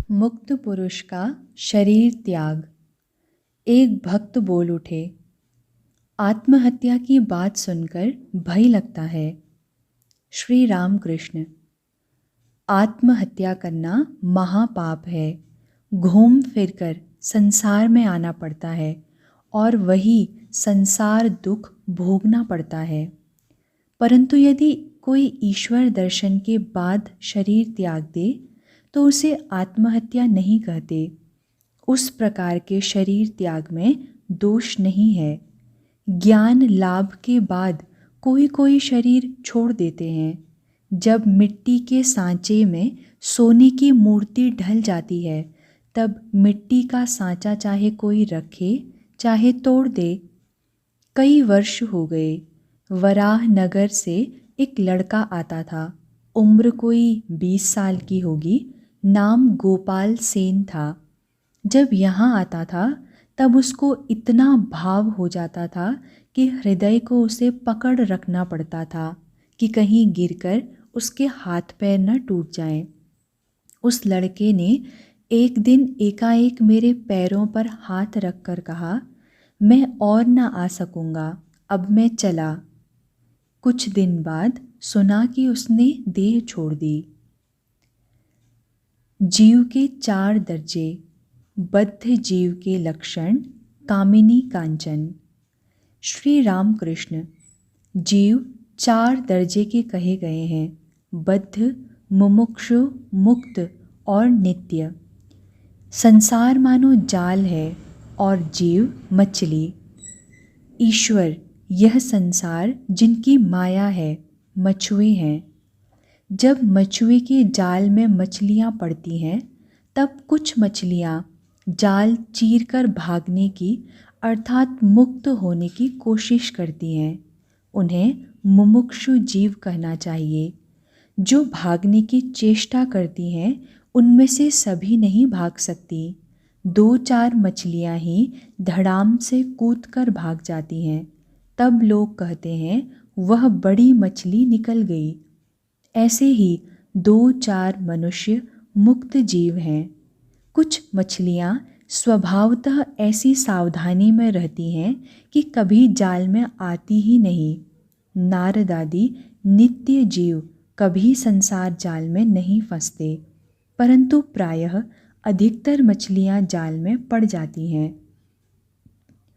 मुक्त पुरुष का शरीर त्याग। एक भक्त बोल उठे, आत्महत्या की बात सुनकर भय लगता है। श्री राम कृष्ण। आत्महत्या करना महापाप है। घूम फिरकर संसार में आना पड़ता है और वही संसार दुख भोगना पड़ता है। परंतु यदि कोई ईश्वर दर्शन के बाद शरीर त्याग दे तो उसे आत्महत्या नहीं कहते। उस प्रकार के शरीर त्याग में दोष नहीं है। ज्ञान लाभ के बाद कोई कोई शरीर छोड़ देते हैं। जब मिट्टी के सांचे में सोने की मूर्ति ढल जाती है तब मिट्टी का सांचा चाहे कोई रखे चाहे तोड़ दे। कई वर्ष हो गए। वराह नगर से एक लड़का आता था। उम्र कोई 20 साल की होगी। नाम गोपाल सेन था। जब यहाँ आता था तब उसको इतना भाव हो जाता था कि हृदय को उसे पकड़ रखना पड़ता था कि कहीं गिरकर उसके हाथ पैर न टूट जाएं। उस लड़के ने एक दिन एकाएक मेरे पैरों पर हाथ रखकर कहा, मैं और न आ सकूँगा, अब मैं चला। कुछ दिन बाद सुना कि उसने देह छोड़ दी। जीव के 4 दर्जे। बद्ध जीव के लक्षण। कामिनी कांचन। श्री राम कृष्ण। जीव 4 दर्जे के कहे गए हैं, बद्ध, मुमुक्षु, मुक्त और नित्य। संसार मानो जाल है और जीव मछली। ईश्वर यह संसार जिनकी माया है, मछुए हैं। जब मछुए के जाल में मछलियाँ पड़ती हैं तब कुछ मछलियाँ जाल चीरकर भागने की अर्थात मुक्त होने की कोशिश करती हैं। उन्हें मुमुक्षु जीव कहना चाहिए। जो भागने की चेष्टा करती हैं उनमें से सभी नहीं भाग सकती। 2-4 मछलियाँ ही धड़ाम से कूदकर भाग जाती हैं। तब लोग कहते हैं वह बड़ी मछली निकल गई। ऐसे ही 2-4 मनुष्य मुक्त जीव हैं। कुछ मछलियाँ स्वभावतः ऐसी सावधानी में रहती हैं कि कभी जाल में आती ही नहीं। नारद आदि नित्य जीव कभी संसार जाल में नहीं फंसते, परंतु प्रायः अधिकतर मछलियाँ जाल में पड़ जाती हैं।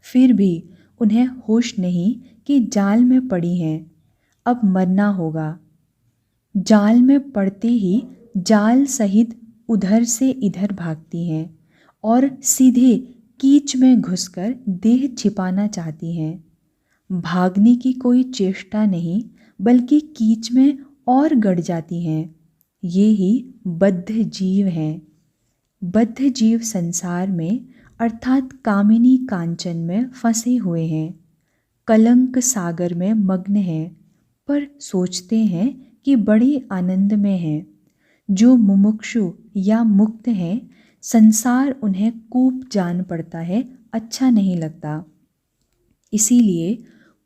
फिर भी उन्हें होश नहीं कि जाल में पड़ी हैं, अब मरना होगा। जाल में पड़ते ही जाल सहित उधर से इधर भागती हैं और सीधे कीच में घुसकर देह छिपाना चाहती हैं। भागने की कोई चेष्टा नहीं बल्कि कीच में और गड़ जाती हैं। ये ही बद्ध जीव हैं। बद्ध जीव संसार में अर्थात कामिनी कांचन में फंसे हुए हैं। कलंक सागर में मग्न हैं, पर सोचते हैं कि बड़े आनंद में हैं। जो मुमुक्षु या मुक्त हैं, संसार उन्हें कूप जान पड़ता है, अच्छा नहीं लगता। इसीलिए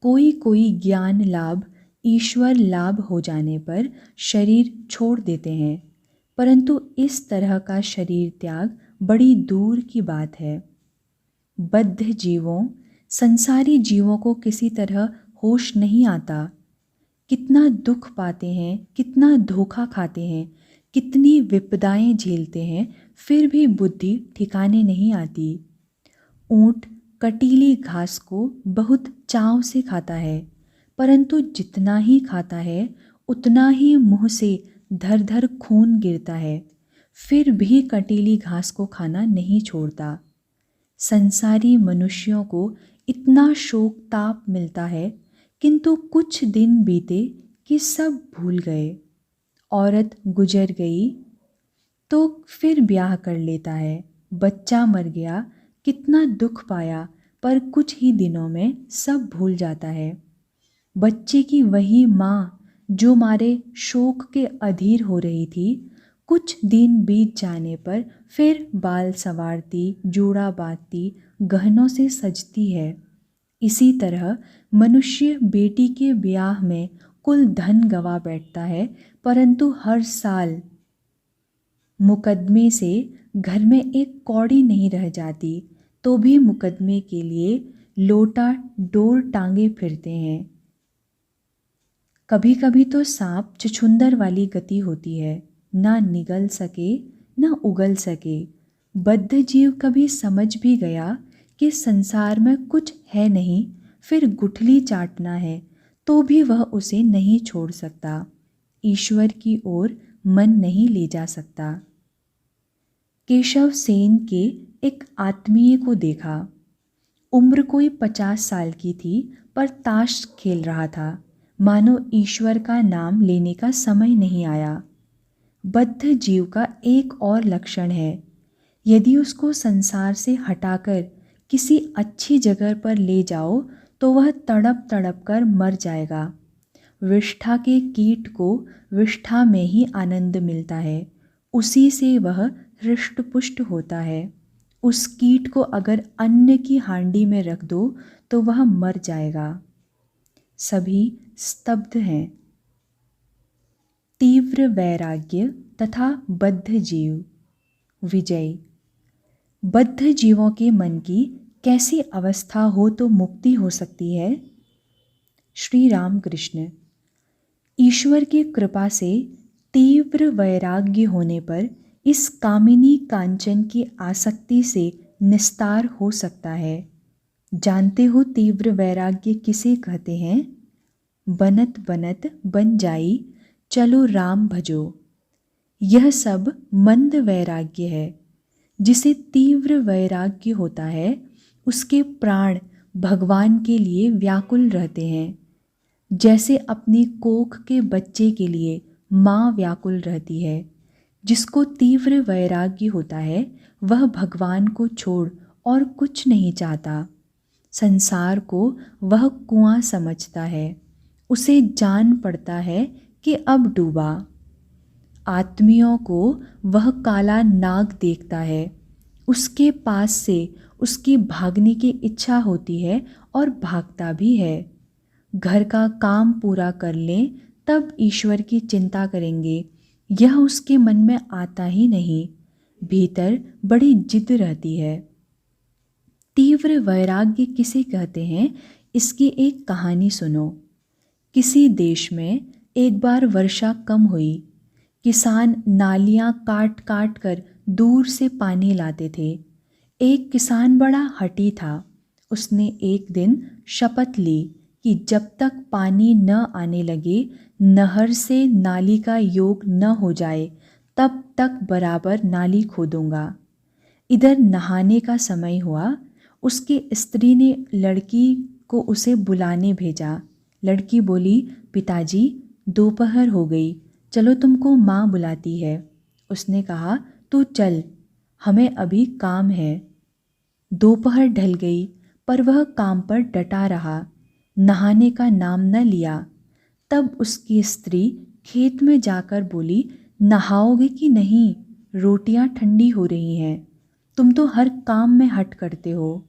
कोई कोई ज्ञान लाभ, ईश्वर लाभ हो जाने पर शरीर छोड़ देते हैं, परंतु इस तरह का शरीर त्याग बड़ी दूर की बात है। बद्ध जीवों, संसारी जीवों को किसी तरह होश नहीं आता। कितना दुख पाते हैं, कितना धोखा खाते हैं, कितनी विपदाएं झेलते हैं, फिर भी बुद्धि ठिकाने नहीं आती। ऊंट कटीली घास को बहुत चाव से खाता है, परंतु जितना ही खाता है उतना ही मुंह से धर धर खून गिरता है, फिर भी कटीली घास को खाना नहीं छोड़ता। संसारी मनुष्यों को इतना शोक ताप मिलता है, किंतु कुछ दिन बीते कि सब भूल गए। औरत गुजर गई तो फिर ब्याह कर लेता है। बच्चा मर गया, कितना दुख पाया, पर कुछ ही दिनों में सब भूल जाता है। बच्चे की वही माँ जो मारे शोक के अधीर हो रही थी, कुछ दिन बीत जाने पर फिर बाल संवारती, जोड़ा बांधती, गहनों से सजती है। इसी तरह मनुष्य बेटी के ब्याह में कुल धन गवा बैठता है, परंतु हर साल मुकदमे से घर में एक कौड़ी नहीं रह जाती तो भी मुकदमे के लिए लोटा डोर टांगे फिरते हैं। कभी कभी तो सांप छुछुंदर वाली गति होती है, ना निगल सके ना उगल सके। बद्ध जीव कभी समझ भी गया कि संसार में कुछ है नहीं, फिर गुठली चाटना है तो भी वह उसे नहीं छोड़ सकता, ईश्वर की ओर मन नहीं ले जा सकता। केशव सेन के एक आत्मीय को देखा। उम्र कोई 50 साल की थी, पर ताश खेल रहा था, मानो ईश्वर का नाम लेने का समय नहीं आया। बद्ध जीव का एक और लक्षण है, यदि उसको संसार से हटाकर किसी अच्छी जगह पर ले जाओ तो वह तड़प तड़प कर मर जाएगा। विष्ठा के कीट को विष्ठा में ही आनंद मिलता है, उसी से वह हृष्ट पुष्ट होता है। उस कीट को अगर अन्न की हांडी में रख दो तो वह मर जाएगा। सभी स्तब्ध हैं। तीव्र वैराग्य तथा बद्ध जीव। विजय। बद्ध जीवों के मन की कैसी अवस्था हो तो मुक्ति हो सकती है? श्री राम कृष्ण। ईश्वर की कृपा से तीव्र वैराग्य होने पर इस कामिनी कांचन की आसक्ति से निस्तार हो सकता है। जानते हो तीव्र वैराग्य किसे कहते हैं? बनत बनत बन जाई, चलो राम भजो। यह सब मंद वैराग्य है। जिसे तीव्र वैराग्य होता है उसके प्राण भगवान के लिए व्याकुल रहते हैं। जैसे अपनी कोख के बच्चे के लिए माँ व्याकुल रहती है। जिसको तीव्र वैराग्य होता है वह भगवान को छोड़ और कुछ नहीं चाहता। संसार को वह कुआं समझता है, उसे जान पड़ता है कि अब डूबा। आत्मियों को वह काला नाग देखता है, उसके पास से उसकी भागने की इच्छा होती है और भागता भी है। घर का काम पूरा कर लें तब ईश्वर की चिंता करेंगे, यह उसके मन में आता ही नहीं। भीतर बड़ी जिद रहती है। तीव्र वैराग्य किसे कहते हैं, इसकी एक कहानी सुनो। किसी देश में एक बार वर्षा कम हुई। किसान नालियां काट काट कर दूर से पानी लाते थे। एक किसान बड़ा हठी था। उसने एक दिन शपथ ली कि जब तक पानी न आने लगे, नहर से नाली का योग न हो जाए, तब तक बराबर नाली खोदूंगा। इधर नहाने का समय हुआ। उसकी स्त्री ने लड़की को उसे बुलाने भेजा। लड़की बोली, पिताजी दोपहर हो गई, चलो तुमको माँ बुलाती है। उसने कहा, तू चल, हमें अभी काम है। दोपहर ढल गई पर वह काम पर डटा रहा, नहाने का नाम न लिया। तब उसकी स्त्री खेत में जाकर बोली, नहाओगे कि नहीं? रोटियां ठंडी हो रही हैं। तुम तो हर काम में हट करते हो।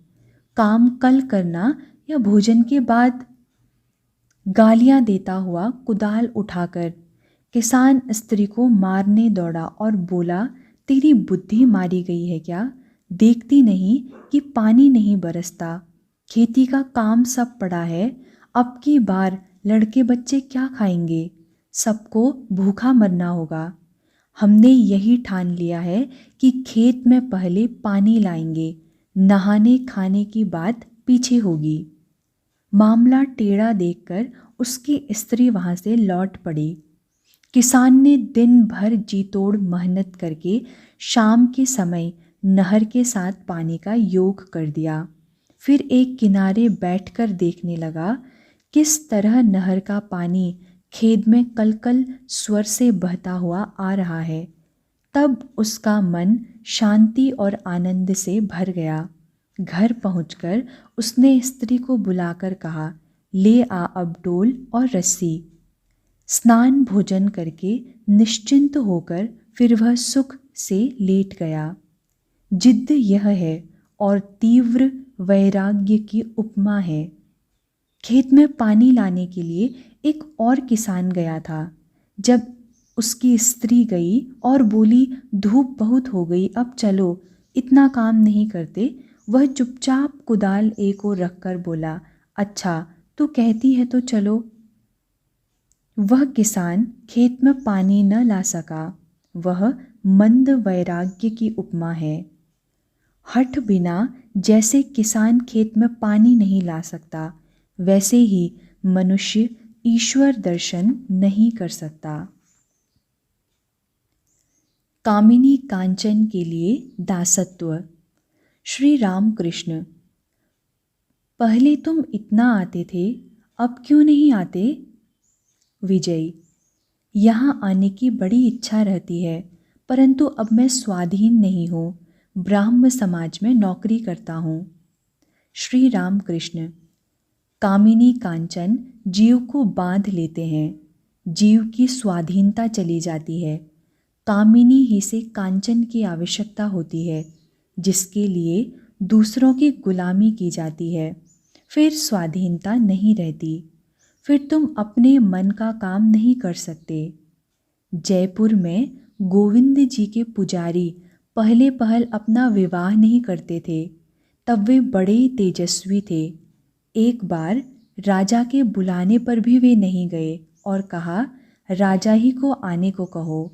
काम कल करना या भोजन के बाद। गालियां देता हुआ कुदाल उठाकर किसान स्त्री को मारने दौड़ा और बोला, तेरी बुद्धि मारी गई है क्या? देखती नहीं कि पानी नहीं बरसता, खेती का काम सब पड़ा है। अब की बार लड़के बच्चे क्या खाएंगे? सबको भूखा मरना होगा। हमने यही ठान लिया है कि खेत में पहले पानी लाएंगे, नहाने खाने की बात पीछे होगी। मामला टेढ़ा देखकर उसकी स्त्री वहाँ से लौट पड़ी। किसान ने दिन भर जी तोड़ मेहनत करके शाम के समय नहर के साथ पानी का योग कर दिया। फिर एक किनारे बैठकर देखने लगा किस तरह नहर का पानी खेत में कलकल स्वर से बहता हुआ आ रहा है। तब उसका मन शांति और आनंद से भर गया। घर पहुंचकर उसने स्त्री को बुलाकर कहा, ले आ अब डोल और रस्सी। स्नान भोजन करके निश्चिंत होकर फिर वह सुख से लेट गया। जिद्द यह है और तीव्र वैराग्य की उपमा है। खेत में पानी लाने के लिए एक और किसान गया था। जब उसकी स्त्री गई और बोली, धूप बहुत हो गई, अब चलो, इतना काम नहीं करते। वह चुपचाप कुदाल एक ओर रखकर बोला, अच्छा तू कहती है तो चलो। वह किसान खेत में पानी न ला सका। वह मंद वैराग्य की उपमा है। हठ बिना जैसे किसान खेत में पानी नहीं ला सकता, वैसे ही मनुष्य ईश्वर दर्शन नहीं कर सकता। कामिनी कांचन के लिए दासत्व। श्री राम कृष्ण, पहले तुम इतना आते थे, अब क्यों नहीं आते? विजय, यहाँ आने की बड़ी इच्छा रहती है, परंतु अब मैं स्वाधीन नहीं हूँ, ब्राह्म समाज में नौकरी करता हूँ। श्री राम कृष्ण, कामिनी कांचन जीव को बांध लेते हैं, जीव की स्वाधीनता चली जाती है। कामिनी ही से कांचन की आवश्यकता होती है, जिसके लिए दूसरों की गुलामी की जाती है, फिर स्वाधीनता नहीं रहती, फिर तुम अपने मन का काम नहीं कर सकते। जयपुर में गोविंद जी के पुजारी पहले पहल अपना विवाह नहीं करते थे, तब वे बड़े तेजस्वी थे। एक बार राजा के बुलाने पर भी वे नहीं गए और कहा, राजा ही को आने को कहो।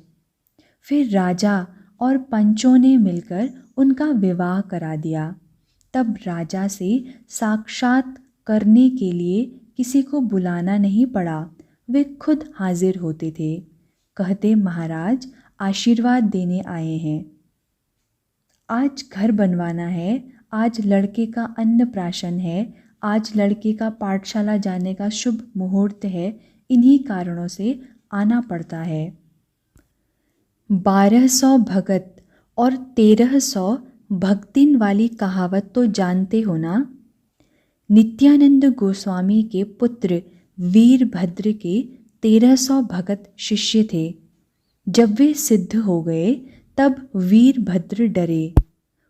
फिर राजा और पंचों ने मिलकर उनका विवाह करा दिया। तब राजा से साक्षात करने के लिए किसी को बुलाना नहीं पड़ा, वे खुद हाजिर होते थे। कहते, महाराज आशीर्वाद देने आए हैं। आज घर बनवाना है, आज लड़के का अन्नप्राशन है, आज लड़के का पाठशाला जाने का शुभ मुहूर्त है, इन्हीं कारणों से आना पड़ता है। 1200 भगत और 1300 भक्तिन वाली कहावत तो जानते हो ना? नित्यानंद गोस्वामी के पुत्र वीरभद्र के 1300 भगत शिष्य थे। जब वे सिद्ध हो गए तब वीरभद्र डरे।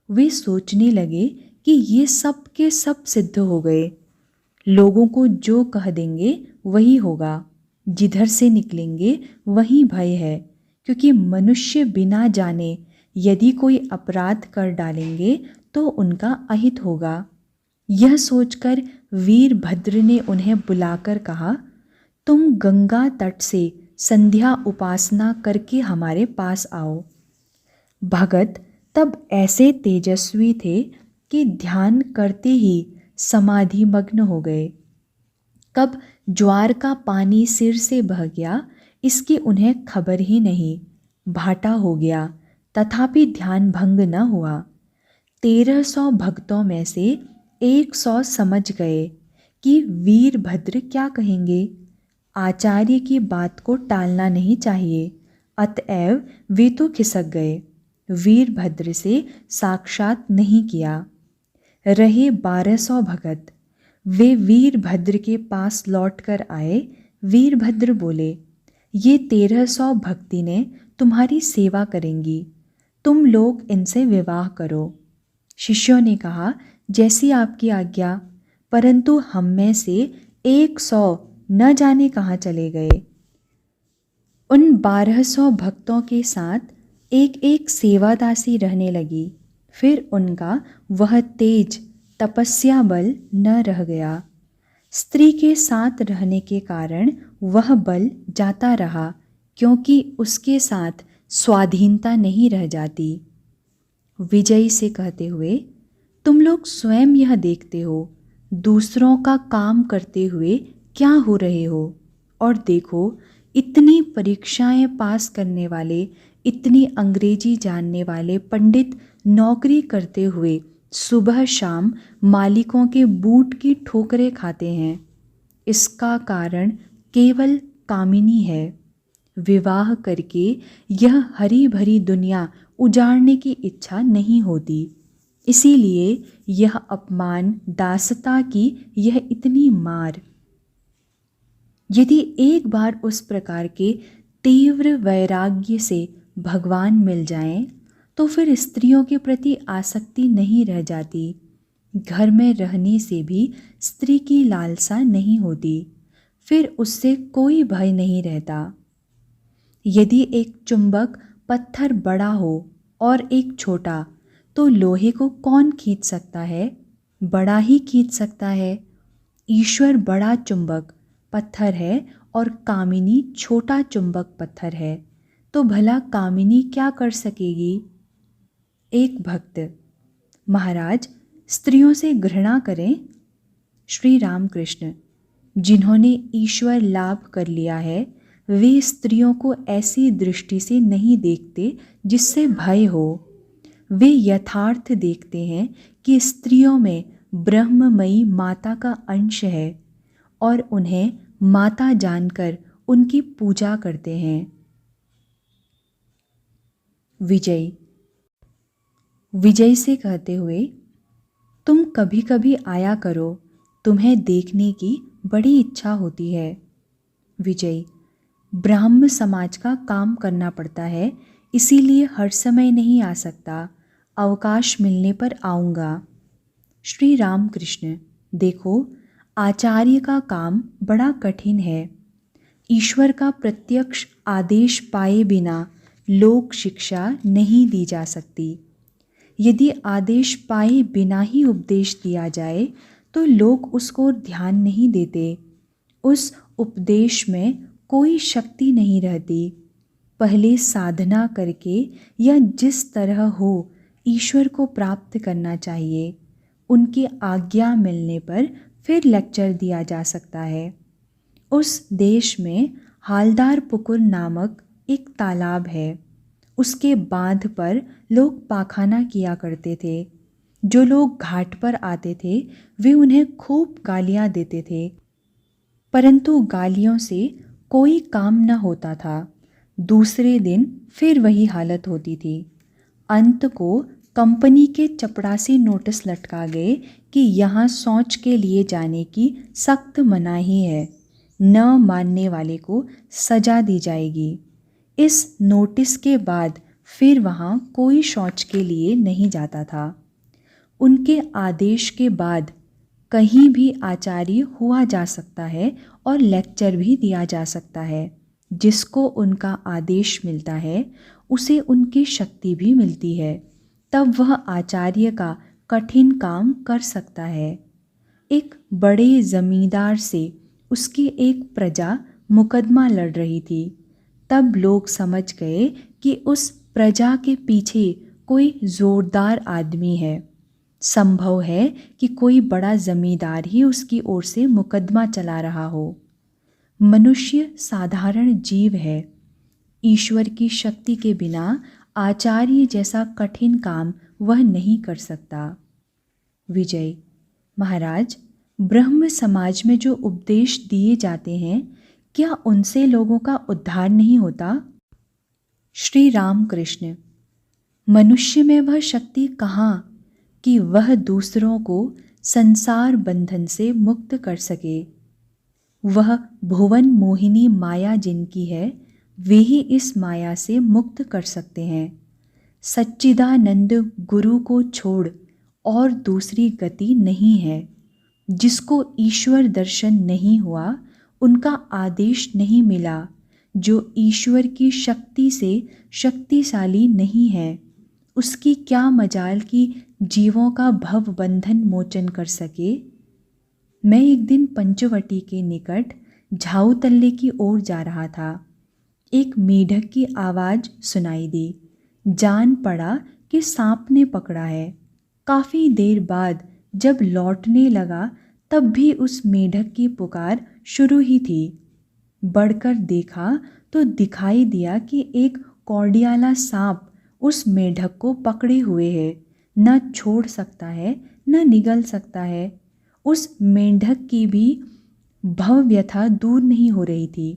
वे सोचने लगे कि ये सब के सब सिद्ध हो गए, लोगों को जो कह देंगे वही होगा, जिधर से निकलेंगे वही भय है, क्योंकि मनुष्य बिना जाने यदि कोई अपराध कर डालेंगे तो उनका अहित होगा। यह सोचकर वीरभद्र ने उन्हें बुलाकर कहा, तुम गंगा तट से संध्या उपासना करके हमारे पास आओ। भगत तब ऐसे तेजस्वी थे कि ध्यान करते ही समाधि मग्न हो गए। कब ज्वार का पानी सिर से बह गया इसकी उन्हें खबर ही नहीं, भाटा हो गया, तथापि ध्यान भंग न हुआ। 1300 भक्तों में से 100 समझ गए कि वीरभद्र क्या कहेंगे। आचार्य की बात को टालना नहीं चाहिए, अतएव वे तो खिसक गए, वीरभद्र से साक्षात नहीं किया। रहे 1200 भगत, वे वीरभद्र के पास लौटकर आए। वीरभद्र बोले, ये 1300 भक्ति ने तुम्हारी सेवा करेंगी, तुम लोग इनसे विवाह करो। शिष्यों ने कहा, जैसी आपकी आज्ञा, परंतु हम में से 100 न जाने कहाँ चले गए। उन 1200 भक्तों के साथ एक एक सेवादासी रहने लगी। फिर उनका वह तेज तपस्या बल न रह गया। स्त्री के साथ रहने के कारण वह बल जाता रहा, क्योंकि उसके साथ स्वाधीनता नहीं रह जाती। विजय से कहते हुए, तुम लोग स्वयं यह देखते हो, दूसरों का काम करते हुए क्या हो रहे हो, और देखो इतनी परीक्षाएं पास करने वाले, इतनी अंग्रेजी जानने वाले पंडित नौकरी करते हुए सुबह शाम मालिकों के बूट की ठोकरें खाते हैं। इसका कारण केवल कामिनी है। विवाह करके यह हरी भरी दुनिया उजाड़ने की इच्छा नहीं होती, इसीलिए यह अपमान, दासता की यह इतनी मार। यदि एक बार उस प्रकार के तीव्र वैराग्य से भगवान मिल जाएं, तो फिर स्त्रियों के प्रति आसक्ति नहीं रह जाती। घर में रहने से भी स्त्री की लालसा नहीं होती, फिर उससे कोई भय नहीं रहता। यदि एक चुंबक पत्थर बड़ा हो और एक छोटा, तो लोहे को कौन खींच सकता है? बड़ा ही खींच सकता है। ईश्वर बड़ा चुंबक पत्थर है और कामिनी छोटा चुंबक पत्थर है, तो भला कामिनी क्या कर सकेगी? एक भक्त: महाराज, स्त्रियों से घृणा करें? श्री रामकृष्ण: जिन्होंने ईश्वर लाभ कर लिया है, वे स्त्रियों को ऐसी दृष्टि से नहीं देखते जिससे भय हो। वे यथार्थ देखते हैं कि स्त्रियों में ब्रह्ममयी माता का अंश है और उन्हें माता जानकर उनकी पूजा करते हैं। विजय विजय से कहते हुए: तुम कभी कभी आया करो, तुम्हें देखने की बड़ी इच्छा होती है। विजय: ब्राह्म समाज का काम करना पड़ता है, इसीलिए हर समय नहीं आ सकता, अवकाश मिलने पर आऊँगा। श्री रामकृष्ण: देखो, आचार्य का काम बड़ा कठिन है। ईश्वर का प्रत्यक्ष आदेश पाए बिना लोक शिक्षा नहीं दी जा सकती। यदि आदेश पाए बिना ही उपदेश दिया जाए तो लोग उसको ध्यान नहीं देते। उस उपदेश में कोई शक्ति नहीं रहती। पहले साधना करके या जिस तरह हो ईश्वर को प्राप्त करना चाहिए। उनकी आज्ञा मिलने पर फिर लेक्चर दिया जा सकता है। उस देश में हालदार पुकुर नामक एक तालाब है। उसके बांध पर लोग पाखाना किया करते थे। जो लोग घाट पर आते थे वे उन्हें खूब गालियाँ देते थे, परंतु गालियों से कोई काम न होता था। दूसरे दिन फिर वही हालत होती थी। अंत को कंपनी के चपरासी नोटिस लटका गए कि यहाँ शौच के लिए जाने की सख्त मनाही है, न मानने वाले को सजा दी जाएगी। इस नोटिस के बाद फिर वहाँ कोई शौच के लिए नहीं जाता था। उनके आदेश के बाद कहीं भी आचार्य हुआ जा सकता है और लेक्चर भी दिया जा सकता है। जिसको उनका आदेश मिलता है उसे उनकी शक्ति भी मिलती है, तब वह आचार्य का कठिन काम कर सकता है। एक बड़े जमींदार से उसकी एक प्रजा मुकदमा लड़ रही थी। तब लोग समझ गए कि उस प्रजा के पीछे कोई जोरदार आदमी है। संभव है कि कोई बड़ा जमींदार ही उसकी ओर से मुकदमा चला रहा हो। मनुष्य साधारण जीव है। ईश्वर की शक्ति के बिना आचार्य जैसा कठिन काम वह नहीं कर सकता। विजय: महाराज, ब्रह्म समाज में जो उपदेश दिए जाते हैं, क्या उनसे लोगों का उद्धार नहीं होता? श्री रामकृष्ण: मनुष्य में वह शक्ति कहाँ कि वह दूसरों को संसार बंधन से मुक्त कर सके। वह भुवन मोहिनी माया जिनकी है, वे ही इस माया से मुक्त कर सकते हैं। सच्चिदानंद गुरु को छोड़ और दूसरी गति नहीं है। जिसको ईश्वर दर्शन नहीं हुआ, उनका आदेश नहीं मिला, जो ईश्वर की शक्ति से शक्तिशाली नहीं है, उसकी क्या मजाल कि जीवों का भव बंधन मोचन कर सके। मैं एक दिन पंचवटी के निकट झाऊ तल्ले की ओर जा रहा था। एक मेढक की आवाज़ सुनाई दी। जान पड़ा कि सांप ने पकड़ा है। काफ़ी देर बाद जब लौटने लगा तब भी उस मेढक की पुकार शुरू ही थी। बढ़कर देखा तो दिखाई दिया कि एक कौड़ियाला सांप उस मेढक को पकड़े हुए है। न छोड़ सकता है न निगल सकता है। उस मेंढक की भी भवव्यथा दूर नहीं हो रही थी।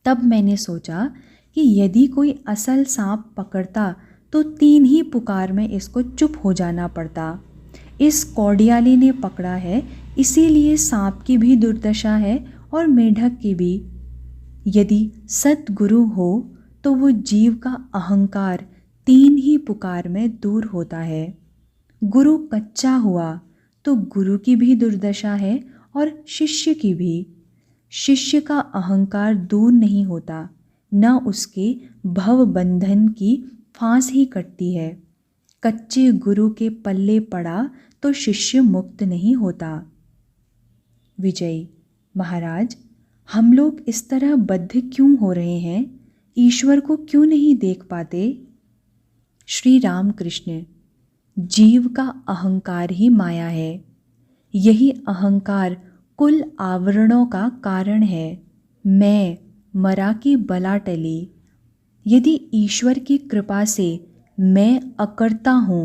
तब मैंने सोचा कि यदि कोई असल सांप पकड़ता तो 3 ही पुकार में इसको चुप हो जाना पड़ता। इस कौड़ियाले ने पकड़ा है, इसीलिए सांप की भी दुर्दशा है और मेढक की भी। यदि सद्गुरु हो तो वो जीव का अहंकार 3 ही पुकार में दूर होता है। गुरु कच्चा हुआ तो गुरु की भी दुर्दशा है और शिष्य की भी। शिष्य का अहंकार दूर नहीं होता, न उसके भव बंधन की फांस ही कटती है। कच्चे गुरु के पल्ले पड़ा तो शिष्य मुक्त नहीं होता। विजयी: महाराज, हम लोग इस तरह बद्ध क्यों हो रहे हैं? ईश्वर को क्यों नहीं देख पाते? श्री रामकृष्ण: जीव का अहंकार ही माया है। यही अहंकार कुल आवरणों का कारण है। मैं मरा की बला टली। यदि ईश्वर की कृपा से मैं अकर्ता हूँ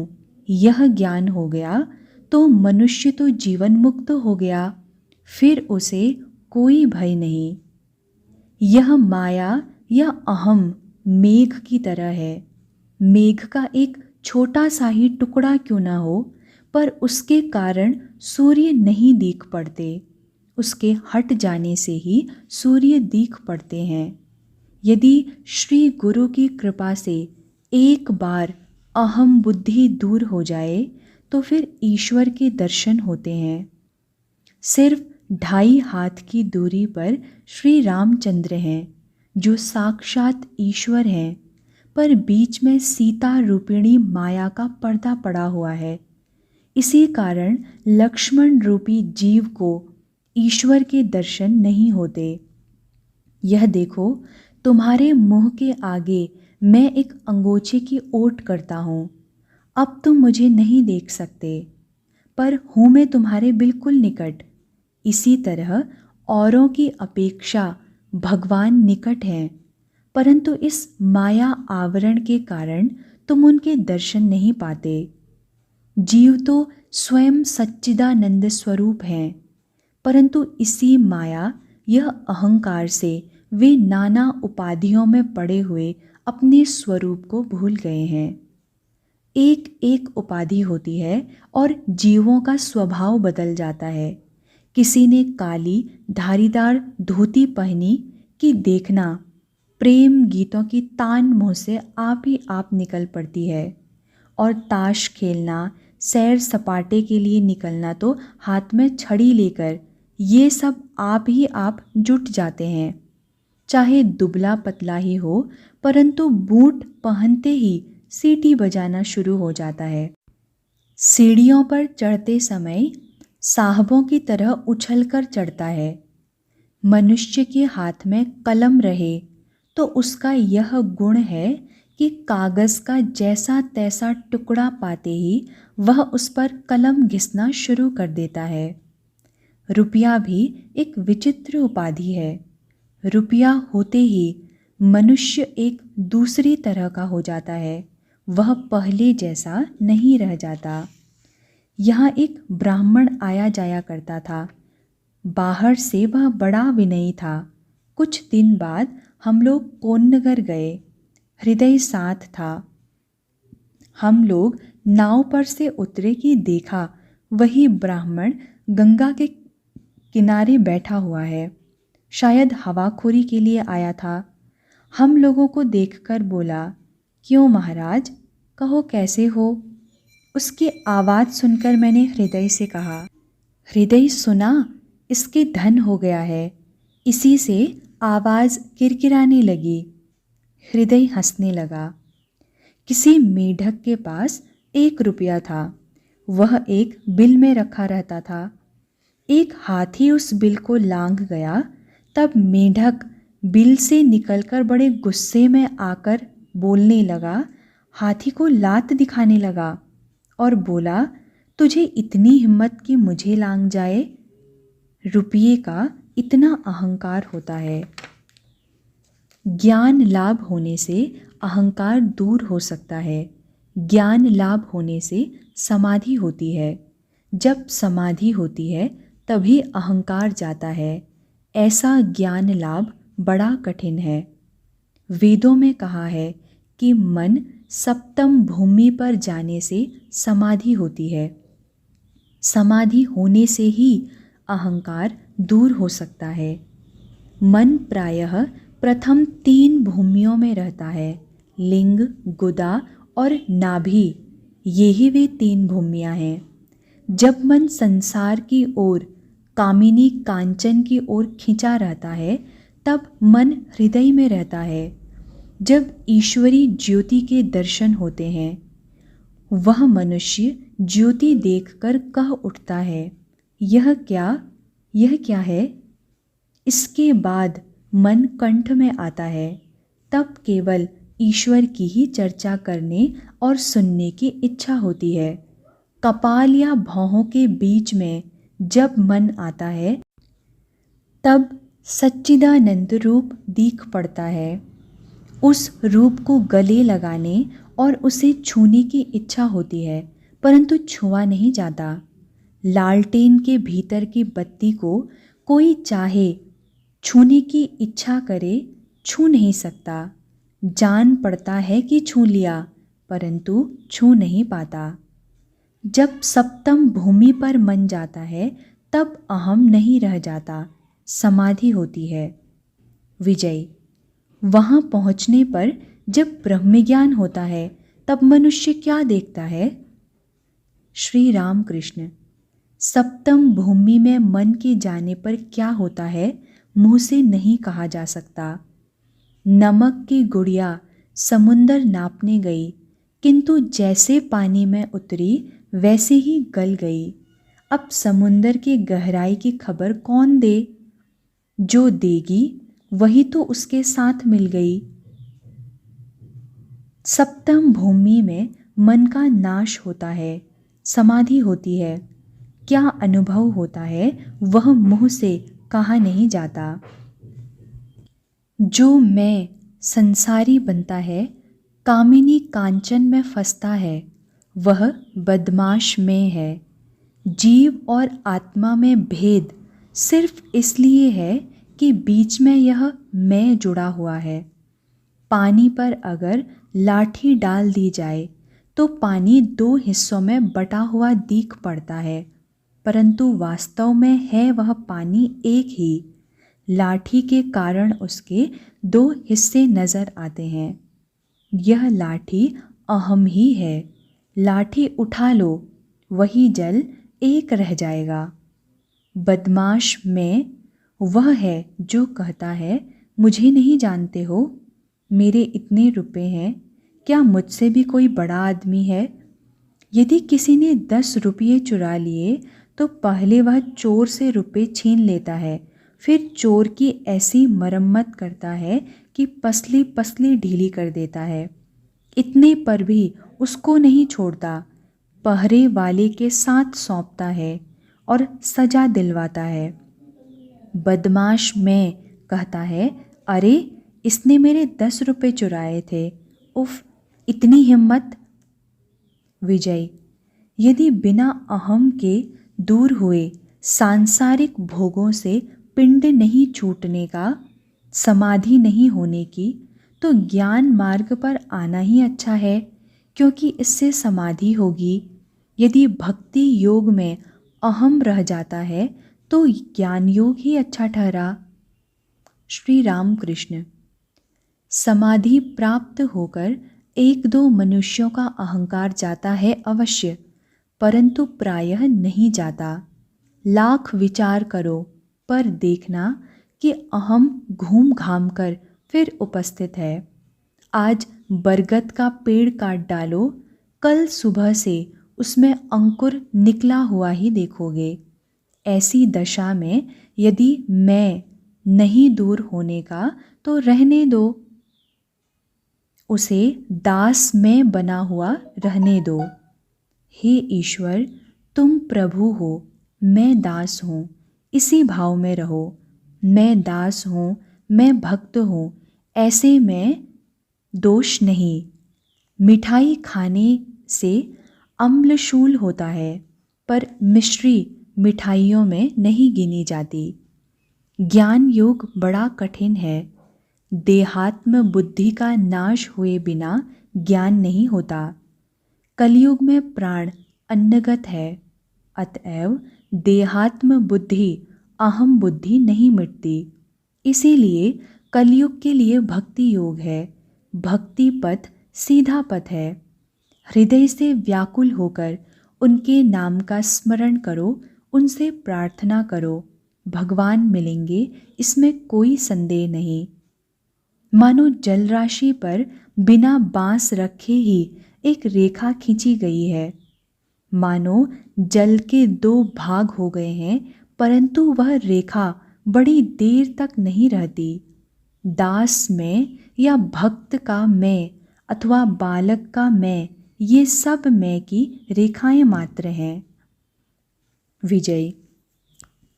यह ज्ञान हो गया तो मनुष्य तो जीवन मुक्त हो गया, फिर उसे कोई भय नहीं। यह माया या अहम मेघ की तरह है। मेघ का एक छोटा सा ही टुकड़ा क्यों न हो, पर उसके कारण सूर्य नहीं दिख पड़ते। उसके हट जाने से ही सूर्य दिख पड़ते हैं। यदि श्री गुरु की कृपा से एक बार अहम बुद्धि दूर हो जाए तो फिर ईश्वर के दर्शन होते हैं। सिर्फ 2.5 हाथ की दूरी पर श्री रामचंद्र हैं जो साक्षात ईश्वर हैं, पर बीच में सीता रूपिणी माया का पर्दा पड़ा हुआ है। इसी कारण लक्ष्मण रूपी जीव को ईश्वर के दर्शन नहीं होते। यह देखो, तुम्हारे मुंह के आगे मैं एक अंगोछे की ओट करता हूँ। अब तुम मुझे नहीं देख सकते, पर हूँ मैं तुम्हारे बिल्कुल निकट। इसी तरह औरों की अपेक्षा भगवान निकट हैं, परंतु इस माया आवरण के कारण तुम उनके दर्शन नहीं पाते। जीव तो स्वयं सच्चिदानंद स्वरूप हैं, परंतु इसी माया यह अहंकार से वे नाना उपाधियों में पड़े हुए अपने स्वरूप को भूल गए हैं। एक एक उपाधि होती है और जीवों का स्वभाव बदल जाता है। किसी ने काली धारीदार धोती पहनी कि देखना, प्रेम गीतों की तान मुँह से आप ही आप निकल पड़ती है, और ताश खेलना, सैर सपाटे के लिए निकलना तो हाथ में छड़ी लेकर, ये सब आप ही आप जुट जाते हैं। चाहे दुबला पतला ही हो, परंतु बूट पहनते ही सीटी बजाना शुरू हो जाता है। सीढ़ियों पर चढ़ते समय साहबों की तरह उछलकर चढ़ता है। मनुष्य के हाथ में कलम रहे तो उसका यह गुण है कि कागज़ का जैसा तैसा टुकड़ा पाते ही वह उस पर कलम घिसना शुरू कर देता है। रुपया भी एक विचित्र उपाधि है। रुपया होते ही मनुष्य एक दूसरी तरह का हो जाता है, वह पहले जैसा नहीं रह जाता। यहाँ एक ब्राह्मण आया जाया करता था। बाहर से वह बड़ा विनयी था। कुछ दिन बाद हम लोग कोन्नगर गए। हृदय साथ था। हम लोग नाव पर से उतरे कि देखा वही ब्राह्मण गंगा के किनारे बैठा हुआ है। शायद हवाखोरी के लिए आया था। हम लोगों को देखकर बोला, क्यों महाराज, कहो कैसे हो? उसकी आवाज़ सुनकर मैंने हृदय से कहा, हृदय सुना, इसके धन हो गया है। इसी से आवाज़ किरकिराने लगी। हृदय हंसने लगा। किसी मेढक के पास 1 रुपया था। वह एक बिल में रखा रहता था। एक हाथी उस बिल को लांघ गया। तब मेढक बिल से निकलकर बड़े गुस्से में आकर बोलने लगा, हाथी को लात दिखाने लगा और बोला, तुझे इतनी हिम्मत कि मुझे लांघ जाए? रुपये का इतना अहंकार होता है। ज्ञान लाभ होने से अहंकार दूर हो सकता है। ज्ञान लाभ होने से समाधि होती है। जब समाधि होती है तभी अहंकार जाता है। ऐसा ज्ञान लाभ बड़ा कठिन है। वेदों में कहा है कि मन सप्तम भूमि पर जाने से समाधि होती है। समाधि होने से ही अहंकार दूर हो सकता है। मन प्रायः प्रथम 3 भूमियों में रहता है, लिंग, गुदा और नाभि। यही वे 3 भूमियाँ हैं। जब मन संसार की ओर, कामिनी कांचन की ओर खिंचा रहता है, तब मन हृदय में रहता है। जब ईश्वरी ज्योति के दर्शन होते हैं, वह मनुष्य ज्योति देखकर कह उठता है, यह क्या है। इसके बाद मन कंठ में आता है। तब केवल ईश्वर की ही चर्चा करने और सुनने की इच्छा होती है। कपाल या भौहों के बीच में जब मन आता है, तब सच्चिदानंद रूप दिख पड़ता है। उस रूप को गले लगाने और उसे छूने की इच्छा होती है, परंतु छुआ नहीं जाता। लालटेन के भीतर की बत्ती को कोई चाहे छूने की इच्छा करे, छू नहीं सकता। जान पड़ता है कि छू लिया, परंतु छू नहीं पाता। जब सप्तम भूमि पर मन जाता है, तब अहम नहीं रह जाता, समाधि होती है। विजय। वहाँ पहुँचने पर जब ब्रह्मज्ञान होता है, तब मनुष्य क्या देखता है। श्री राम कृष्ण। सप्तम भूमि में मन के जाने पर क्या होता है, मुँह से नहीं कहा जा सकता। नमक की गुड़िया समुंदर नापने गई, किंतु जैसे पानी में उतरी वैसे ही गल गई। अब समुंदर की गहराई की खबर कौन दे। जो देगी वही तो उसके साथ मिल गई। सप्तम भूमि में मन का नाश होता है, समाधि होती है। क्या अनुभव होता है वह मुँह से कहा नहीं जाता। जो मैं संसारी बनता है, कामिनी कांचन में फंसता है, वह बदमाश में है। जीव और आत्मा में भेद सिर्फ इसलिए है कि बीच में यह मैं जुड़ा हुआ है। पानी पर अगर लाठी डाल दी जाए तो पानी दो हिस्सों में बटा हुआ दिख पड़ता है, परंतु वास्तव में है वह पानी एक ही। लाठी के कारण उसके दो हिस्से नजर आते हैं। यह लाठी अहम ही है। लाठी उठा लो, वही जल एक रह जाएगा। बदमाश में वह है जो कहता है, मुझे नहीं जानते हो, मेरे इतने रुपए हैं, क्या मुझसे भी कोई बड़ा आदमी है। यदि किसी ने 10 रुपये चुरा लिए तो पहले वह चोर से रुपए छीन लेता है, फिर चोर की ऐसी मरम्मत करता है कि पसली पसली ढीली कर देता है। इतने पर भी उसको नहीं छोड़ता, पहरे वाले के साथ सौंपता है और सजा दिलवाता है। बदमाश में कहता है, अरे इसने मेरे 10 रुपये चुराए थे, उफ इतनी हिम्मत। विजय। यदि बिना अहम के दूर हुए सांसारिक भोगों से पिंड नहीं छूटने का, समाधि नहीं होने की, तो ज्ञान मार्ग पर आना ही अच्छा है, क्योंकि इससे समाधि होगी। यदि भक्ति योग में अहम रह जाता है तो ज्ञान योग ही अच्छा ठहरा। श्री राम कृष्ण। समाधि प्राप्त होकर एक दो मनुष्यों का अहंकार जाता है अवश्य, परंतु प्रायः नहीं जाता। लाख विचार करो पर देखना कि अहम घूम घाम कर फिर उपस्थित है। आज बरगद का पेड़ काट डालो, कल सुबह से उसमें अंकुर निकला हुआ ही देखोगे। ऐसी दशा में यदि मैं नहीं दूर होने का तो रहने दो, उसे दास में बना हुआ रहने दो। हे ईश्वर, तुम प्रभु हो, मैं दास हूँ, इसी भाव में रहो। मैं दास हूँ, मैं भक्त हूँ, ऐसे में दोष नहीं। मिठाई खाने से अम्लशूल होता है, पर मिश्री मिठाइयों में नहीं गिनी जाती। ज्ञान योग बड़ा कठिन है। देहात्म बुद्धि का नाश हुए बिना ज्ञान नहीं होता। कलयुग में प्राण अन्नगत है, अतएव देहात्म बुद्धि अहम बुद्धि नहीं मिटती। इसीलिए कलयुग के लिए भक्ति योग है। भक्ति पथ सीधा पथ है। हृदय से व्याकुल होकर उनके नाम का स्मरण करो, उनसे प्रार्थना करो, भगवान मिलेंगे, इसमें कोई संदेह नहीं। मानो जल राशि पर बिना बांस रखे ही एक रेखा खींची गई है। मानो जल के दो भाग हो गए हैं, परंतु वह रेखा बड़ी देर तक नहीं रहती। दास में या भक्त का मैं अथवा बालक का मैं, ये सब मैं की रेखाएं मात्र हैं। विजय: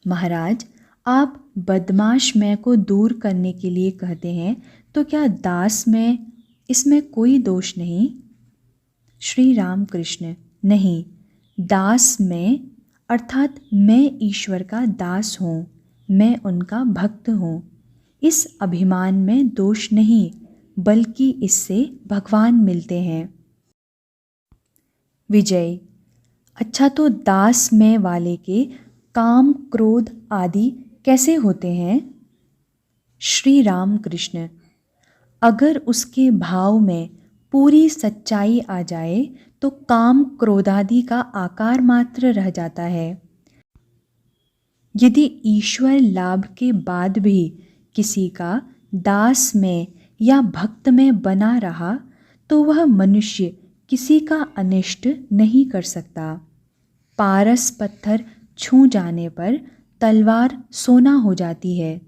महाराज, आप बदमाश मैं को दूर करने के लिए कहते हैं, तो क्या दास मैं, इसमें कोई दोष नहीं? श्री राम कृष्ण: नहीं, दास मैं अर्थात मैं ईश्वर का दास हूँ, मैं उनका भक्त हूँ। इस अभिमान में दोष नहीं, बल्कि इससे भगवान मिलते हैं। विजय: अच्छा, तो दास मैं वाले के काम, क्रोध आदि कैसे होते हैं? श्री राम कृष्ण: अगर उसके भाव में पूरी सच्चाई आ जाए तो काम, क्रोधादि का आकार मात्र रह जाता है। यदि ईश्वर लाभ के बाद भी किसी का दास में या भक्त में बना रहा, तो वह मनुष्य किसी का अनिष्ट नहीं कर सकता। पारस पत्थर छू जाने पर तलवार सोना हो जाती है।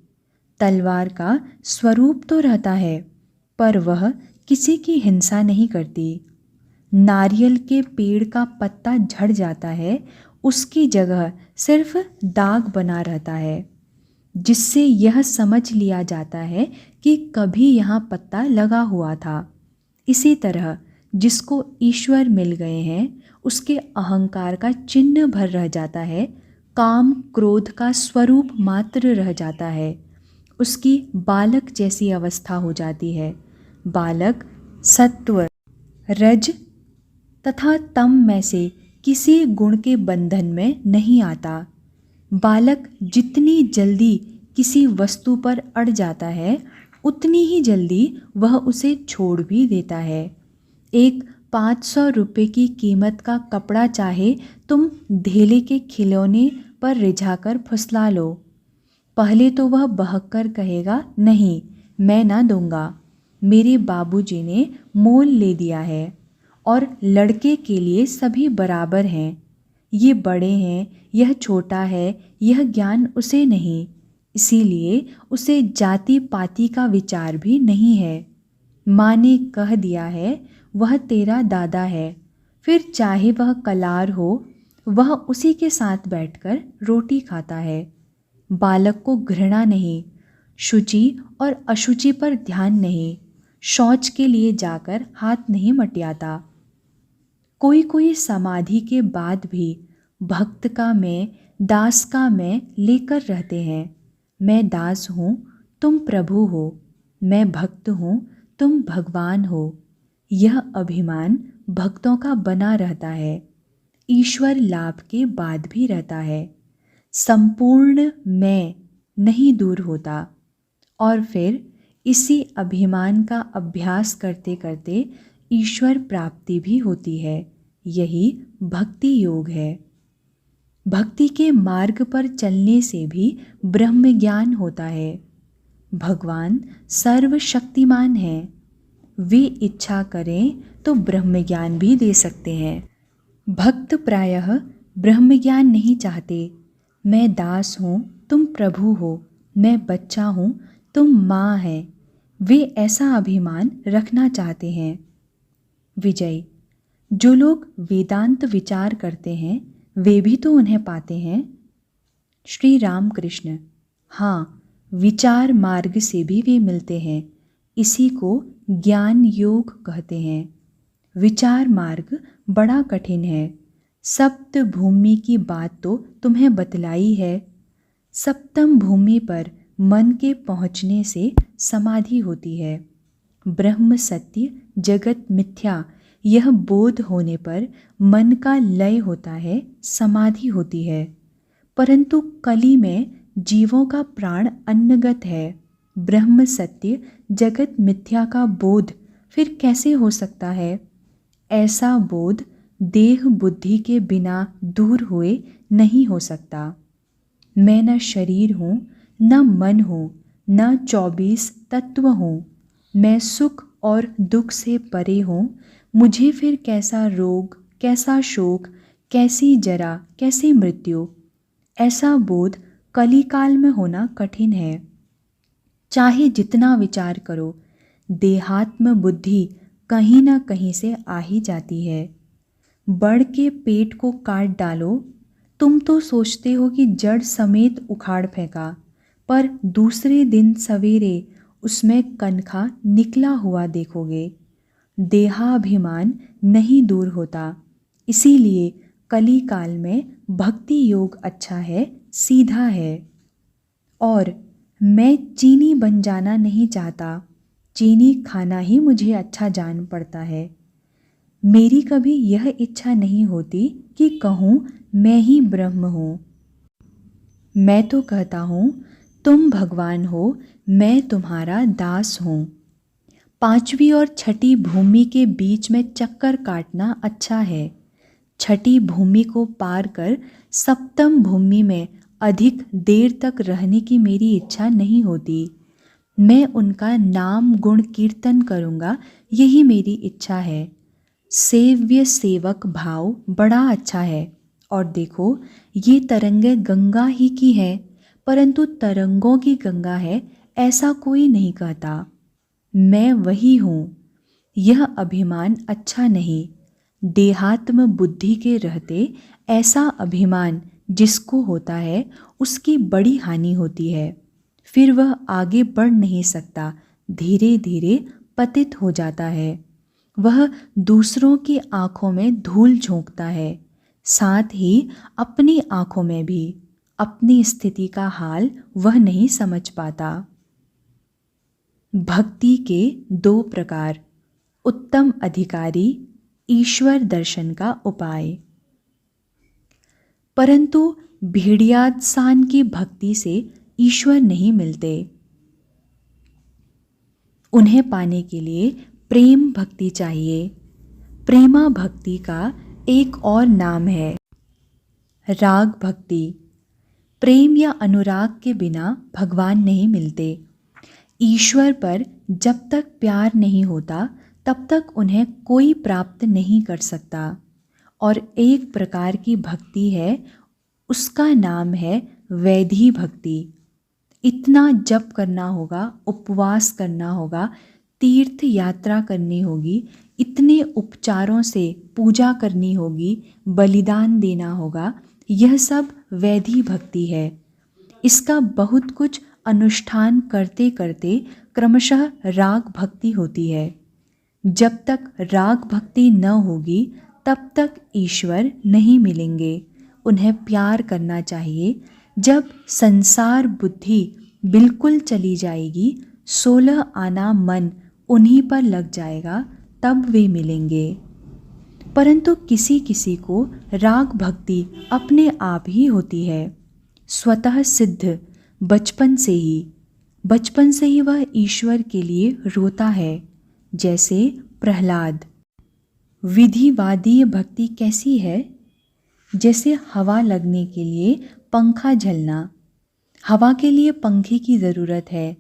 तलवार का स्वरूप तो रहता है, पर वह किसी की हिंसा नहीं करती। नारियल के पेड़ का पत्ता झड़ जाता है, उसकी जगह सिर्फ दाग बना रहता है, जिससे यह समझ लिया जाता है कि कभी यहाँ पत्ता लगा हुआ था। इसी तरह जिसको ईश्वर मिल गए हैं, उसके अहंकार का चिन्ह भर रह जाता है, काम क्रोध का स्वरूप मात्र रह जाता है। उसकी बालक जैसी अवस्था हो जाती है। बालक सत्व, रज तथा तम में से किसी गुण के बंधन में नहीं आता। बालक जितनी जल्दी किसी वस्तु पर अड़ जाता है, उतनी ही जल्दी वह उसे छोड़ भी देता है। एक 500 रुपये की कीमत का कपड़ा चाहे तुम धेले के खिलौने पर रिझाकर फुसला लो, पहले तो वह बहककर कहेगा, नहीं, मैं ना दूंगा, मेरे बाबूजी ने मोल ले दिया है, और लड़के के लिए सभी बराबर हैं। ये बड़े हैं, यह छोटा है, यह ज्ञान उसे नहीं, इसीलिए उसे जाति पाति का विचार भी नहीं है। माँ ने कह दिया है, वह तेरा दादा है, फिर चाहे वह कलार हो, वह उसी के साथ बैठकर रोटी खाता है। बालक को घृणा नहीं, शुचि और अशुचि पर ध्यान नहीं, शौच के लिए जाकर हाथ नहीं मटियाता। कोई कोई समाधि के बाद भी भक्त का मैं, दास का मैं लेकर रहते हैं। मैं दास हूँ, तुम प्रभु हो, मैं भक्त हूँ, तुम भगवान हो। यह अभिमान भक्तों का बना रहता है, ईश्वर लाभ के बाद भी रहता है। संपूर्ण मैं नहीं दूर होता, और फिर इसी अभिमान का अभ्यास करते करते ईश्वर प्राप्ति भी होती है। यही भक्ति योग है। भक्ति के मार्ग पर चलने से भी ब्रह्म ज्ञान होता है। भगवान सर्वशक्तिमान हैं, वे इच्छा करें तो ब्रह्म ज्ञान भी दे सकते हैं। भक्त प्रायः ब्रह्म ज्ञान नहीं चाहते। मैं दास हूँ, तुम प्रभु हो, मैं बच्चा हूँ, तुम माँ है, वे ऐसा अभिमान रखना चाहते हैं। विजय: जो लोग वेदांत विचार करते हैं, वे भी तो उन्हें पाते हैं। श्री राम कृष्ण: हाँ, विचार मार्ग से भी वे मिलते हैं, इसी को ज्ञान योग कहते हैं। विचार मार्ग बड़ा कठिन है। सप्त भूमि की बात तो तुम्हें बतलाई है। सप्तम भूमि पर मन के पहुँचने से समाधि होती है। ब्रह्म सत्य, जगत मिथ्या, यह बोध होने पर मन का लय होता है, समाधि होती है। परंतु कली में जीवों का प्राण अन्नगत है। ब्रह्म सत्य, जगत मिथ्या का बोध फिर कैसे हो सकता है? ऐसा बोध देह बुद्धि के बिना दूर हुए नहीं हो सकता। मैं न शरीर हूँ, न मन हूँ, न 24 तत्व हूँ। मैं सुख और दुख से परे हूँ। मुझे फिर कैसा रोग, कैसा शोक, कैसी जरा, कैसी मृत्यु। ऐसा बोध कलिकाल में होना कठिन है। चाहे जितना विचार करो, देहात्म बुद्धि कहीं न कहीं से आ ही जाती है। बड़ के पेट को काट डालो, तुम तो सोचते हो कि जड़ समेत उखाड़ फेंका, पर दूसरे दिन सवेरे उसमें कनखा निकला हुआ देखोगे। देहाभिमान नहीं दूर होता, इसीलिए कली काल में भक्ति योग अच्छा है, सीधा है। और मैं चीनी बन जाना नहीं चाहता, चीनी खाना ही मुझे अच्छा जान पड़ता है। मेरी कभी यह इच्छा नहीं होती कि कहूँ मैं ही ब्रह्म हूँ। मैं तो कहता हूँ तुम भगवान हो, मैं तुम्हारा दास हूँ। पांचवी और छठी भूमि के बीच में चक्कर काटना अच्छा है। छठी भूमि को पार कर सप्तम भूमि में अधिक देर तक रहने की मेरी इच्छा नहीं होती। मैं उनका नाम गुण कीर्तन करूँगा, यही मेरी इच्छा है। सेव्य सेवक भाव बड़ा अच्छा है। और देखो, ये तरंगें गंगा ही की है, परंतु तरंगों की गंगा है ऐसा कोई नहीं कहता। मैं वही हूँ। यह अभिमान अच्छा नहीं। देहात्म बुद्धि के रहते ऐसा अभिमान जिसको होता है उसकी बड़ी हानि होती है। फिर वह आगे बढ़ नहीं सकता, धीरे धीरे पतित हो जाता है। वह दूसरों की आंखों में धूल झोंकता है, साथ ही अपनी आंखों में भी। अपनी स्थिति का हाल वह नहीं समझ पाता। भक्ति के दो प्रकार, उत्तम अधिकारी, ईश्वर दर्शन का उपाय। परंतु भेड़ियासान की भक्ति से ईश्वर नहीं मिलते। उन्हें पाने के लिए प्रेम भक्ति चाहिए। प्रेमा भक्ति का एक और नाम है राग भक्ति। प्रेम या अनुराग के बिना भगवान नहीं मिलते। ईश्वर पर जब तक प्यार नहीं होता तब तक उन्हें कोई प्राप्त नहीं कर सकता। और एक प्रकार की भक्ति है, उसका नाम है वैधी भक्ति। इतना जप करना होगा, उपवास करना होगा, तीर्थ यात्रा करनी होगी, इतने उपचारों से पूजा करनी होगी, बलिदान देना होगा, यह सब वैधी भक्ति है। इसका बहुत कुछ अनुष्ठान करते करते क्रमशः राग भक्ति होती है। जब तक राग भक्ति न होगी तब तक ईश्वर नहीं मिलेंगे। उन्हें प्यार करना चाहिए। जब संसार बुद्धि बिल्कुल चली जाएगी, 16 आना मन उन्हीं पर लग जाएगा, तब वे मिलेंगे। परंतु किसी किसी को राग भक्ति अपने आप ही होती है, स्वतः सिद्ध, बचपन से ही वह ईश्वर के लिए रोता है। जैसे प्रहलाद। विधिवादीय भक्ति कैसी है? जैसे हवा लगने के लिए पंखा झलना। हवा के लिए पंखे की ज़रूरत है।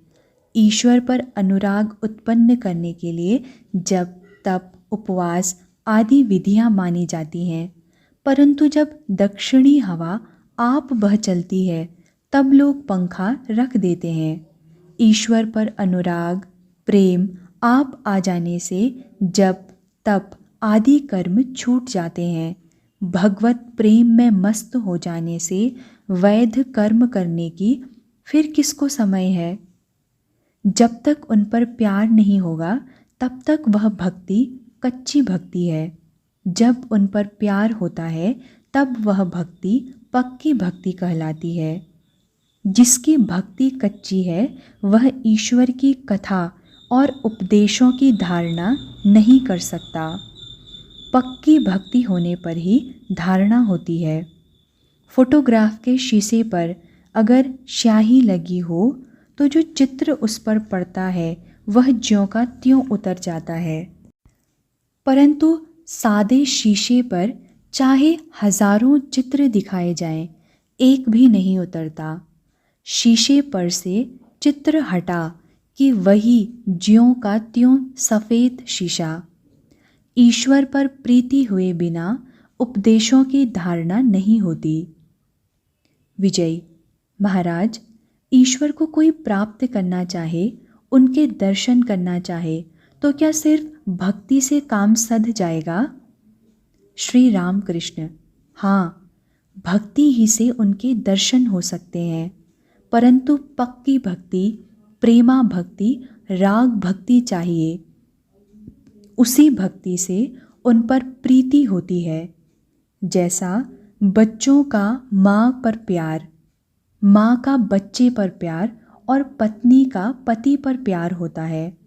ईश्वर पर अनुराग उत्पन्न करने के लिए जप, तप, उपवास आदि विधियां मानी जाती हैं। परंतु जब दक्षिणी हवा आप बह चलती है तब लोग पंखा रख देते हैं। ईश्वर पर अनुराग, प्रेम आप आ जाने से जप, तप आदि कर्म छूट जाते हैं। भगवत प्रेम में मस्त हो जाने से वैध कर्म करने की फिर किसको समय है? जब तक उन पर प्यार नहीं होगा तब तक वह भक्ति कच्ची भक्ति है। जब उन पर प्यार होता है तब वह भक्ति पक्की भक्ति कहलाती है। जिसकी भक्ति कच्ची है वह ईश्वर की कथा और उपदेशों की धारणा नहीं कर सकता। पक्की भक्ति होने पर ही धारणा होती है। फोटोग्राफ के शीशे पर अगर स्याही लगी हो तो जो चित्र उस पर पड़ता है वह ज्यों का त्यों उतर जाता है। परंतु सादे शीशे पर चाहे हजारों चित्र दिखाए जाएं, एक भी नहीं उतरता। शीशे पर से चित्र हटा कि वही ज्यों का त्यों सफ़ेद शीशा। ईश्वर पर प्रीति हुए बिना उपदेशों की धारणा नहीं होती। विजय महाराज, ईश्वर को कोई प्राप्त करना चाहे, उनके दर्शन करना चाहे, तो क्या सिर्फ भक्ति से काम सध जाएगा? श्री राम कृष्ण: हाँ, भक्ति ही से उनके दर्शन हो सकते हैं, परंतु पक्की भक्ति, प्रेमा भक्ति, राग भक्ति चाहिए। उसी भक्ति से उन पर प्रीति होती है। जैसा बच्चों का माँ पर प्यार, माँ का बच्चे पर प्यार और पत्नी का पति पर प्यार होता है,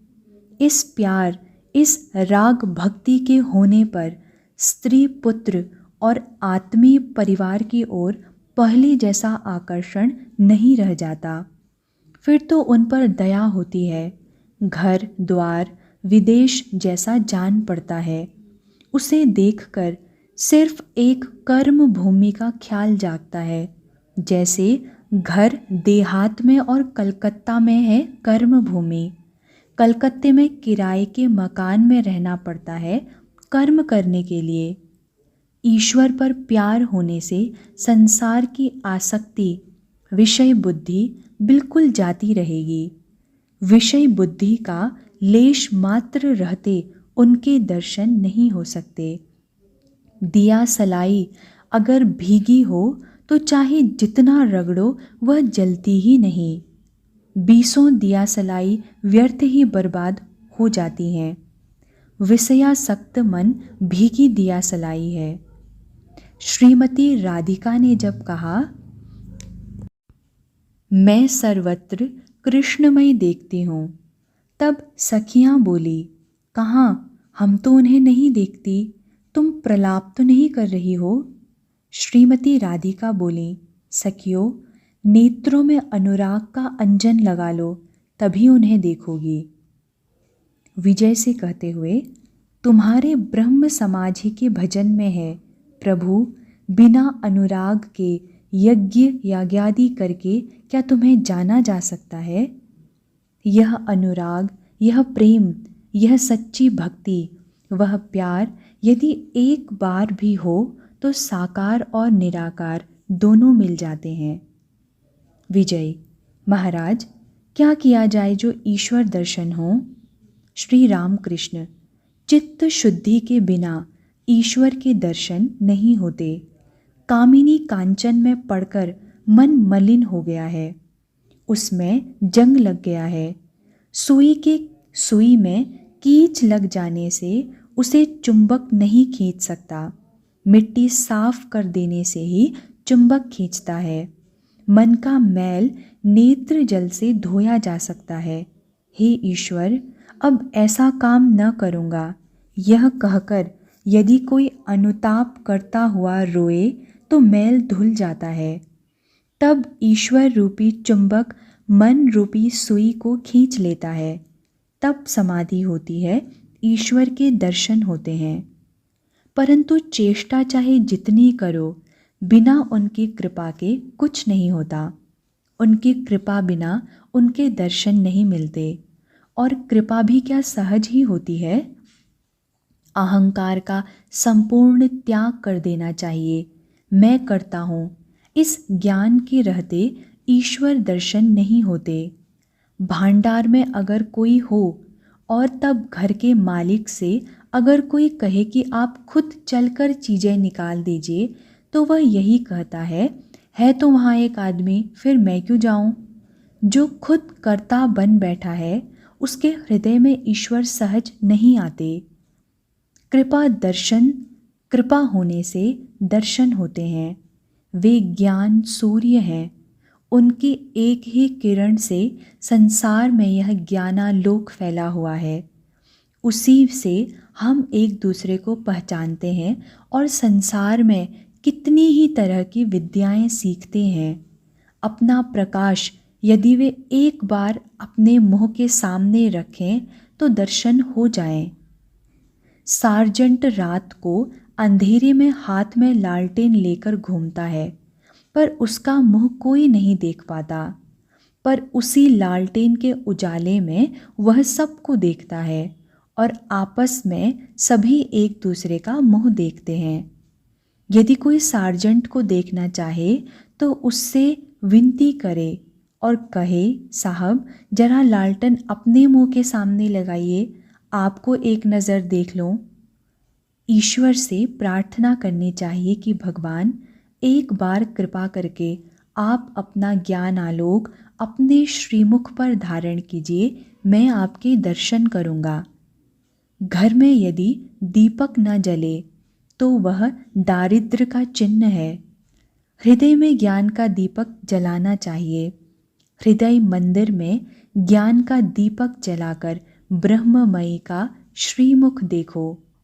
इस प्यार, इस राग भक्ति के होने पर स्त्री, पुत्र और आत्मीय परिवार की ओर पहले जैसा आकर्षण नहीं रह जाता। फिर तो उन पर दया होती है, घर द्वार विदेश जैसा जान पड़ता है। उसे देखकर सिर्फ एक कर्म भूमि का ख्याल जागता है। जैसे घर देहात में और कलकत्ता में है कर्म भूमि। कलकत्ते में किराए के मकान में रहना पड़ता है कर्म करने के लिए। ईश्वर पर प्यार होने से संसार की आसक्ति, विषय बुद्धि बिल्कुल जाती रहेगी। विषय बुद्धि का लेश मात्र रहते उनके दर्शन नहीं हो सकते। दिया सलाई अगर भीगी हो तो चाहे जितना रगड़ो वह जलती ही नहीं। 20 दिया सलाई व्यर्थ ही बर्बाद हो जाती हैं। विषयासक्त मन भीगी दिया सलाई है। श्रीमती राधिका ने जब कहा, मैं सर्वत्र कृष्णमय देखती हूँ, तब सखियाँ बोली, कहाँ, हम तो उन्हें नहीं देखती, तुम प्रलाप तो नहीं कर रही हो? श्रीमती राधिका बोली, सखियों, नेत्रों में अनुराग का अंजन लगा लो, तभी उन्हें देखोगी। विजय से कहते हुए, तुम्हारे ब्रह्म समाज ही के भजन में है, प्रभु बिना अनुराग के यज्ञ याज्ञादि करके क्या तुम्हें जाना जा सकता है? यह अनुराग, यह प्रेम, यह सच्ची भक्ति, वह प्यार यदि एक बार भी हो तो साकार और निराकार दोनों मिल जाते हैं। विजय महाराज, क्या किया जाए जो ईश्वर दर्शन हो? श्री राम कृष्ण: चित्त शुद्धि के बिना ईश्वर के दर्शन नहीं होते। कामिनी कांचन में पड़कर मन मलिन हो गया है, उसमें जंग लग गया है। सुई में कीच लग जाने से उसे चुंबक नहीं खींच सकता। मिट्टी साफ कर देने से ही चुंबक खींचता है। मन का मैल नेत्र जल से धोया जा सकता है। हे ईश्वर, अब ऐसा काम न करूँगा, यह कहकर यदि कोई अनुताप करता हुआ रोए तो मैल धुल जाता है। तब ईश्वर रूपी चुंबक मन रूपी सुई को खींच लेता है। तब समाधि होती है, ईश्वर के दर्शन होते हैं। परंतु चेष्टा चाहे जितनी करो, बिना उनकी कृपा के कुछ नहीं होता। उनकी कृपा बिना उनके दर्शन नहीं मिलते। और कृपा भी क्या सहज ही होती है? अहंकार का संपूर्ण त्याग कर देना चाहिए। मैं करता हूँ, इस ज्ञान के रहते ईश्वर दर्शन नहीं होते। भांडार में अगर कोई हो और तब घर के मालिक से अगर कोई कहे कि आप खुद चलकर चीज़ें निकाल दीजिए, तो वह यही कहता है तो वहाँ एक आदमी, फिर मैं क्यों जाऊँ? जो खुद कर्ता बन बैठा है, उसके हृदय में ईश्वर सहज नहीं आते। कृपा होने से दर्शन होते हैं। वे ज्ञान सूर्य हैं, उनकी एक ही किरण से संसार में यह ज्ञानालोक फैला हुआ है। उसी से हम एक दूसरे को पहचानते हैं और संसार में कितनी ही तरह की विद्याएं सीखते हैं। अपना प्रकाश यदि वे एक बार अपने मुंह के सामने रखें तो दर्शन हो जाएं। सार्जेंट रात को अंधेरे में हाथ में लालटेन लेकर घूमता है, पर उसका मुंह कोई नहीं देख पाता। पर उसी लालटेन के उजाले में वह सबको देखता है और आपस में सभी एक दूसरे का मुंह देखते हैं। यदि कोई सार्जेंट को देखना चाहे तो उससे विनती करे और कहे, साहब जरा लालटेन अपने मुंह के सामने लगाइए, आपको एक नज़र देख लो। ईश्वर से प्रार्थना करनी चाहिए कि भगवान एक बार कृपा करके आप अपना ज्ञान आलोक अपने श्रीमुख पर धारण कीजिए, मैं आपके दर्शन करूँगा। घर में यदि दीपक न जले तो वह दारिद्र्य का चिन्ह है। हृदय में ज्ञान का दीपक जलाना चाहिए। हृदय मंदिर में ज्ञान का दीपक जलाकर ब्रह्ममयी का श्रीमुख देखो।